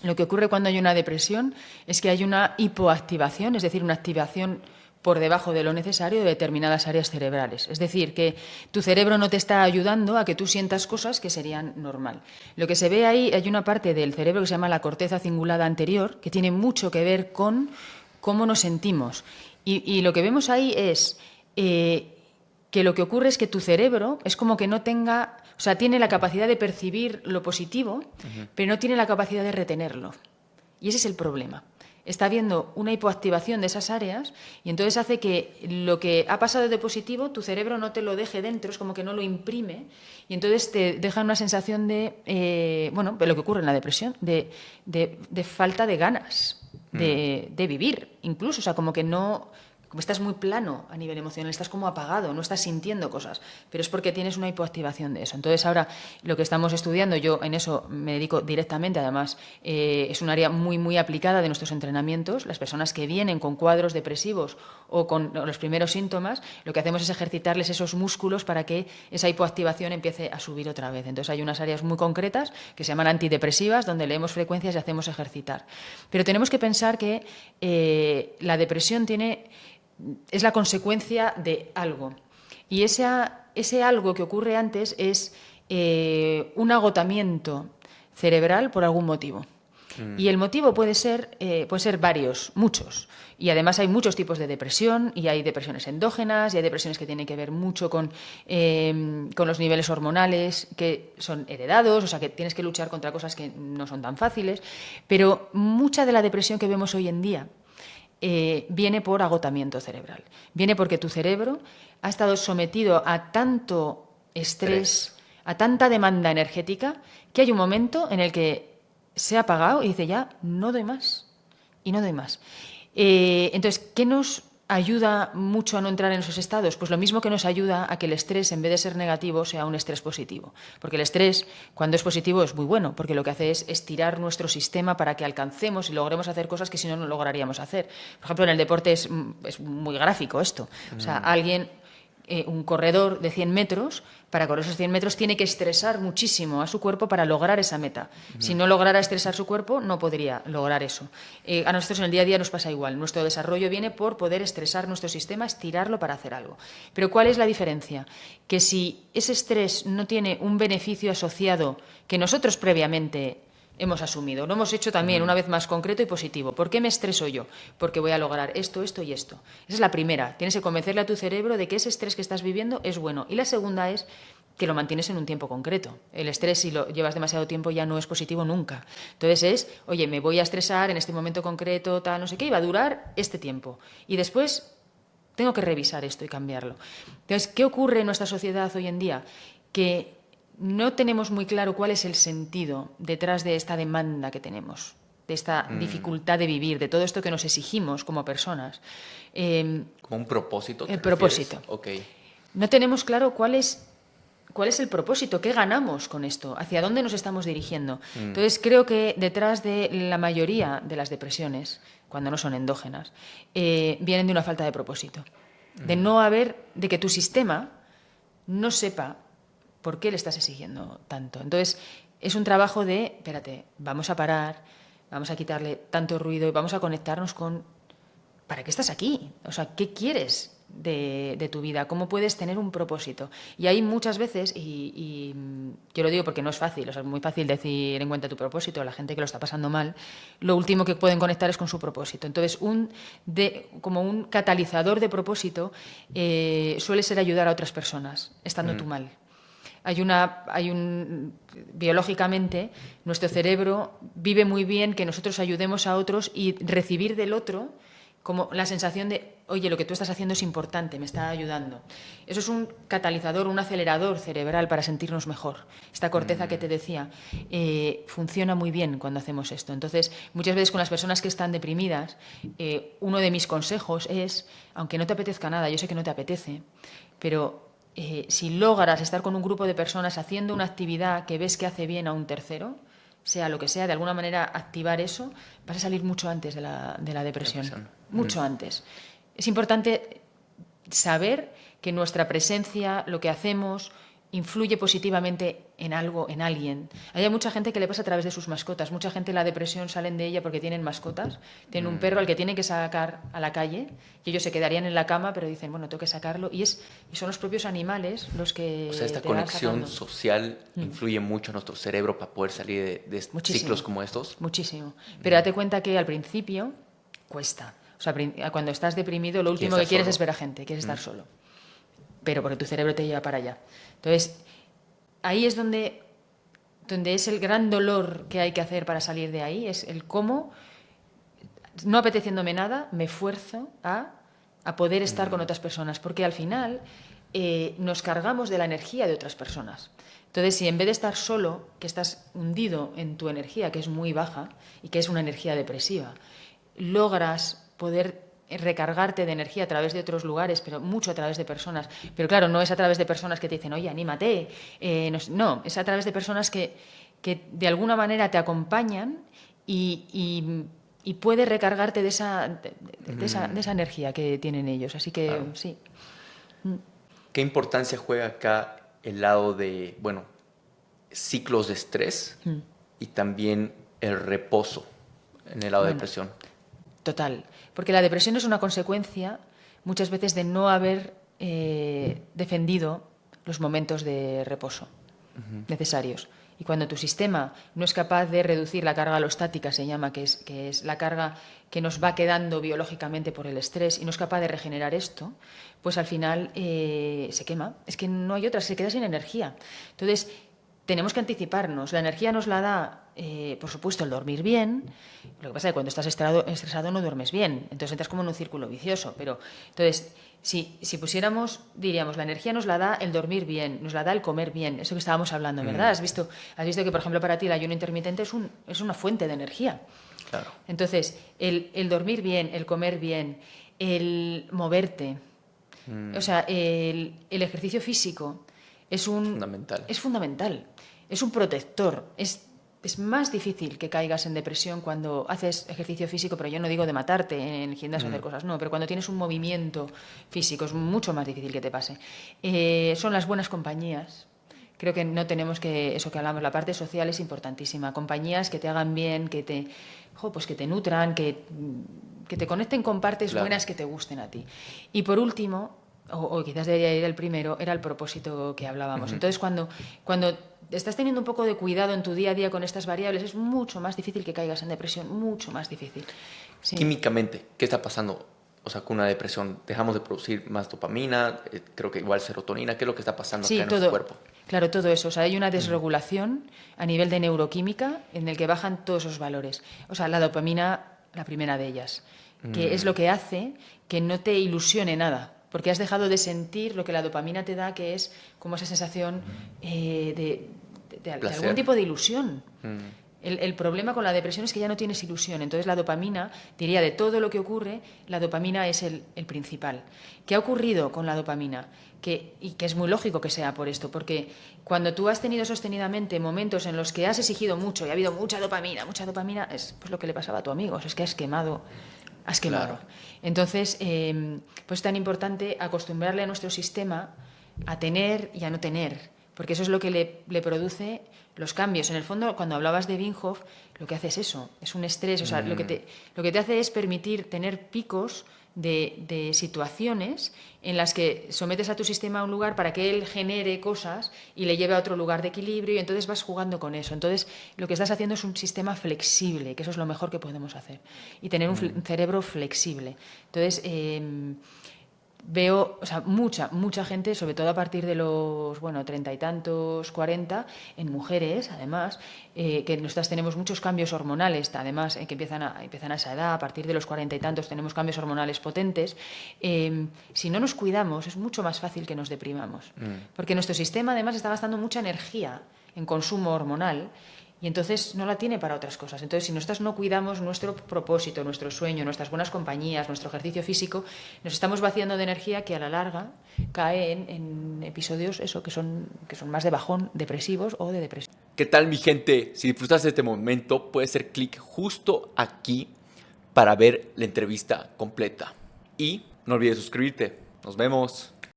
Lo que ocurre cuando hay una depresión es que hay una hipoactivación, es decir, una activación por debajo de lo necesario de determinadas áreas cerebrales. Es decir, que tu cerebro no te está ayudando a que tú sientas cosas que serían normal. Lo que se ve ahí, hay una parte del cerebro que se llama la corteza cingulada anterior, que tiene mucho que ver con cómo nos sentimos. Y lo que vemos ahí es que lo que ocurre es que tu cerebro es como que no tenga, o sea, tiene la capacidad de percibir lo positivo, pero no tiene la capacidad de retenerlo. Y ese es el problema. Está habiendo una hipoactivación de esas áreas y entonces hace que lo que ha pasado de positivo, tu cerebro no te lo deje dentro, es como que no lo imprime y entonces te deja una sensación de, bueno, de lo que ocurre en la depresión, de falta de ganas de vivir, incluso, o sea, como que no... Como estás muy plano a nivel emocional, estás como apagado, no estás sintiendo cosas, pero es porque tienes una hipoactivación de eso. Entonces ahora lo que estamos estudiando, yo en eso me dedico directamente, además es un área muy aplicada de nuestros entrenamientos. Las personas que vienen con cuadros depresivos o con los primeros síntomas, lo que hacemos es ejercitarles esos músculos para que esa hipoactivación empiece a subir otra vez. Entonces hay unas áreas muy concretas que se llaman antidepresivas, donde leemos frecuencias y hacemos ejercitar. Pero tenemos que pensar que la depresión es la consecuencia de algo. Y ese algo que ocurre antes es un agotamiento cerebral por algún motivo. Y el motivo puede ser varios, muchos. Y además hay muchos tipos de depresión, y hay depresiones endógenas, y hay depresiones que tienen que ver mucho con los niveles hormonales, que son heredados, o sea que tienes que luchar contra cosas que no son tan fáciles. Pero mucha de la depresión que vemos hoy en día viene por agotamiento cerebral. Viene porque tu cerebro ha estado sometido a tanto estrés, a tanta demanda energética, que hay un momento en el que se ha apagado y dice ya, no doy más. Y no doy más. Entonces, ¿qué nos ayuda mucho a no entrar en esos estados? Pues lo mismo que nos ayuda a que el estrés, en vez de ser negativo, sea un estrés positivo. Porque el estrés, cuando es positivo, es muy bueno, porque lo que hace es estirar nuestro sistema para que alcancemos y logremos hacer cosas que si no, no lograríamos hacer. Por ejemplo, en el deporte es muy gráfico esto. O sea, un corredor de 100 metros, para correr esos 100 metros tiene que estresar muchísimo a su cuerpo para lograr esa meta. Si no lograra estresar su cuerpo, no podría lograr eso. A nosotros en el día a día nos pasa igual. Nuestro desarrollo viene por poder estresar nuestro sistema, estirarlo para hacer algo. Pero ¿cuál es la diferencia? Que si ese estrés no tiene un beneficio asociado que nosotros previamente hemos asumido, lo hemos hecho también una vez más concreto y positivo. ¿Por qué me estreso yo? Porque voy a lograr esto, esto y esto. Esa es la primera. Tienes que convencerle a tu cerebro de que ese estrés que estás viviendo es bueno. Y la segunda es que lo mantienes en un tiempo concreto. El estrés, si lo llevas demasiado tiempo, ya no es positivo nunca. Entonces es, oye, me voy a estresar en este momento concreto, tal, no sé qué, y va a durar este tiempo. Y después tengo que revisar esto y cambiarlo. Entonces, ¿qué ocurre en nuestra sociedad hoy en día? Que no tenemos muy claro cuál es el sentido detrás de esta demanda que tenemos, de esta dificultad de vivir, de todo esto que nos exigimos como personas. ¿Como un propósito? El propósito. Okay. No tenemos claro cuál es el propósito, qué ganamos con esto, hacia dónde nos estamos dirigiendo. Entonces creo que detrás de la mayoría de las depresiones, cuando no son endógenas, vienen de una falta de propósito, de que tu sistema no sepa por qué le estás exigiendo tanto. Entonces es un trabajo de, espérate, vamos a parar, vamos a quitarle tanto ruido y vamos a conectarnos con ¿para qué estás aquí? O sea, ¿qué quieres de tu vida? ¿Cómo puedes tener un propósito? Y hay muchas veces, y yo lo digo porque no es fácil, o sea, es muy fácil decir en cuenta tu propósito a la gente que lo está pasando mal, lo último que pueden conectar es con su propósito. Entonces, como un catalizador de propósito suele ser ayudar a otras personas, estando tú mal. Biológicamente, nuestro cerebro vive muy bien que nosotros ayudemos a otros y recibir del otro como la sensación de, oye, lo que tú estás haciendo es importante, me está ayudando. Eso es un catalizador, un acelerador cerebral para sentirnos mejor. Esta corteza que te decía funciona muy bien cuando hacemos esto. Entonces, muchas veces con las personas que están deprimidas, uno de mis consejos es, aunque no te apetezca nada, yo sé que no te apetece, pero si logras estar con un grupo de personas haciendo una actividad que ves que hace bien a un tercero, sea lo que sea, de alguna manera activar eso, vas a salir mucho antes de la depresión. Mucho antes. Es importante saber que nuestra presencia, lo que hacemos, influye positivamente en algo, en alguien. Hay mucha gente que le pasa a través de sus mascotas. Mucha gente la depresión salen de ella porque tienen mascotas. Tienen un perro al que tienen que sacar a la calle y ellos se quedarían en la cama, pero dicen, bueno, tengo que sacarlo. Y son los propios animales los que... O sea, esta conexión social influye mucho en nuestro cerebro para poder salir de ciclos como estos. Muchísimo. Pero date cuenta que al principio cuesta. O sea, cuando estás deprimido, lo último que quieres es ver a gente, quieres estar solo. Pero porque tu cerebro te lleva para allá. Entonces, ahí es donde es el gran dolor que hay que hacer para salir de ahí, es el cómo, no apeteciéndome nada, me esfuerzo a poder estar con otras personas, porque al final nos cargamos de la energía de otras personas. Entonces, si en vez de estar solo, que estás hundido en tu energía, que es muy baja y que es una energía depresiva, logras poder recargarte de energía a través de otros lugares, pero mucho a través de personas. Pero claro, no es a través de personas que te dicen, oye, anímate. No, es a través de personas que de alguna manera te acompañan y puedes recargarte de esa energía que tienen ellos. Así que claro. Sí. ¿Qué importancia juega acá el lado de, bueno, ciclos de estrés y también el reposo en el lado de depresión? Total, porque la depresión es una consecuencia muchas veces de no haber defendido los momentos de reposo necesarios. Y cuando tu sistema no es capaz de reducir la carga alostática, se llama, que es la carga que nos va quedando biológicamente por el estrés, y no es capaz de regenerar esto, pues al final se quema. Es que no hay otra, se queda sin energía. Entonces, tenemos que anticiparnos. La energía nos la da, por supuesto, el dormir bien. Lo que pasa es que cuando estás estresado no duermes bien. Entonces entras como en un círculo vicioso. Pero, entonces, si pusiéramos, diríamos, la energía nos la da el dormir bien, nos la da el comer bien. Eso que estábamos hablando, ¿verdad? ¿Has visto que, por ejemplo, para ti el ayuno intermitente es una fuente de energía? Claro. Entonces, el dormir bien, el comer bien, el moverte, o sea, el ejercicio físico es fundamental. Es un protector. Es más difícil que caigas en depresión cuando haces ejercicio físico, pero yo no digo de matarte en el gimnasio, hacer cosas, no, pero cuando tienes un movimiento físico es mucho más difícil que te pase. Son las buenas compañías. Creo que no tenemos que, eso que hablamos, la parte social es importantísima. Compañías que te hagan bien, que te nutran, que te conecten con partes buenas que te gusten a ti. Y por último, o quizás debería ir el primero, era el propósito que hablábamos. Entonces, cuando estás teniendo un poco de cuidado en tu día a día con estas variables, es mucho más difícil que caigas en depresión, mucho más difícil. Sí. Químicamente, ¿qué está pasando? O sea, con una depresión, dejamos de producir más dopamina, creo que igual serotonina, ¿qué es lo que está pasando acá en nuestro cuerpo? Claro, todo eso. O sea, hay una desregulación a nivel de neuroquímica en el que bajan todos esos valores. O sea, la dopamina, la primera de ellas, que es lo que hace que no te ilusione nada. Porque has dejado de sentir lo que la dopamina te da, que es como esa sensación de algún tipo de ilusión. El problema con la depresión es que ya no tienes ilusión. Entonces la dopamina, diría, de todo lo que ocurre, la dopamina es el principal. ¿Qué ha ocurrido con la dopamina? Y que es muy lógico que sea por esto, porque cuando tú has tenido sostenidamente momentos en los que has exigido mucho y ha habido mucha dopamina, es pues lo que le pasaba a tu amigo, es que has quemado. Claro. Entonces, pues es tan importante acostumbrarle a nuestro sistema a tener y a no tener, porque eso es lo que le produce los cambios. En el fondo, cuando hablabas de Wim Hof, lo que hace es eso, es un estrés. O sea, lo que te hace es permitir tener picos de situaciones en las que sometes a tu sistema a un lugar para que él genere cosas y le lleve a otro lugar de equilibrio, y entonces vas jugando con eso. Entonces, lo que estás haciendo es un sistema flexible, que eso es lo mejor que podemos hacer, y tener un cerebro flexible. Entonces, veo, o sea, mucha gente, sobre todo a partir de los 30 y tantos, 40, en mujeres, además, que nosotras tenemos muchos cambios hormonales, además, que empiezan a esa edad, a partir de los 40 y tantos tenemos cambios hormonales potentes. Si no nos cuidamos, es mucho más fácil que nos deprimamos, porque nuestro sistema, además, está gastando mucha energía en consumo hormonal, y entonces no la tiene para otras cosas. Entonces, si nosotras no cuidamos nuestro propósito, nuestro sueño, nuestras buenas compañías, nuestro ejercicio físico, nos estamos vaciando de energía que a la larga cae en episodios que son más de bajón, depresivos o de depresión. ¿Qué tal, mi gente? Si disfrutaste de este momento, puedes hacer clic justo aquí para ver la entrevista completa. Y no olvides suscribirte. Nos vemos.